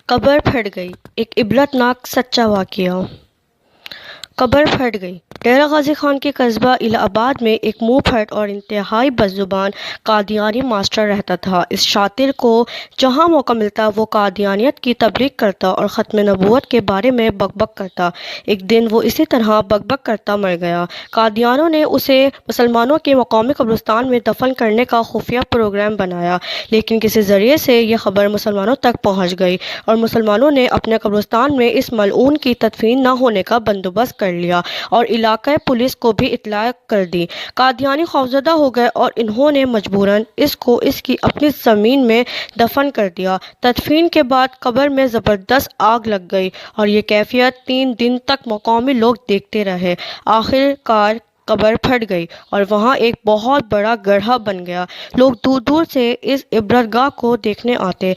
قبر پھٹ گئی، ایک عبرتناک سچا واقعہ۔ قبر پھٹ گئی۔ ڈیرہ غازی خان کے قصبہ الہ آباد میں ایک منہ پھٹ اور انتہائی بدزبان قادیانی ماسٹر رہتا تھا۔ اس شاطر کو جہاں موقع ملتا وہ قادیانیت کی تبلیغ کرتا اور ختم نبوت کے بارے میں بک بک کرتا۔ ایک دن وہ اسی طرح بک بک کرتا مر گیا۔ قادیانیوں نے اسے مسلمانوں کے مقامی قبرستان میں دفن کرنے کا خفیہ پروگرام بنایا، لیکن کسی ذریعے سے یہ خبر مسلمانوں تک پہنچ گئی اور مسلمانوں نے اپنے قبرستان میں اس ملعون کی تدفین نہ ہونے کا بندوبست کر لیا اور علاقائی پولیس کو بھی اطلاع کر دی۔ قادیانی خوفزدہ ہو گئے اور انہوں نے مجبوراً اس کو اس کی اپنی زمین میں دفن کر دیا۔ تدفین کے بعد قبر میں زبردست آگ لگ گئی اور یہ کیفیت 3 دن تک مقامی لوگ دیکھتے رہے۔ آخر کار قبر پھٹ گئی اور وہاں ایک بہت بڑا گڑھا بن گیا۔ لوگ دور دور سے اس عبرتگاہ کو دیکھنے آتے۔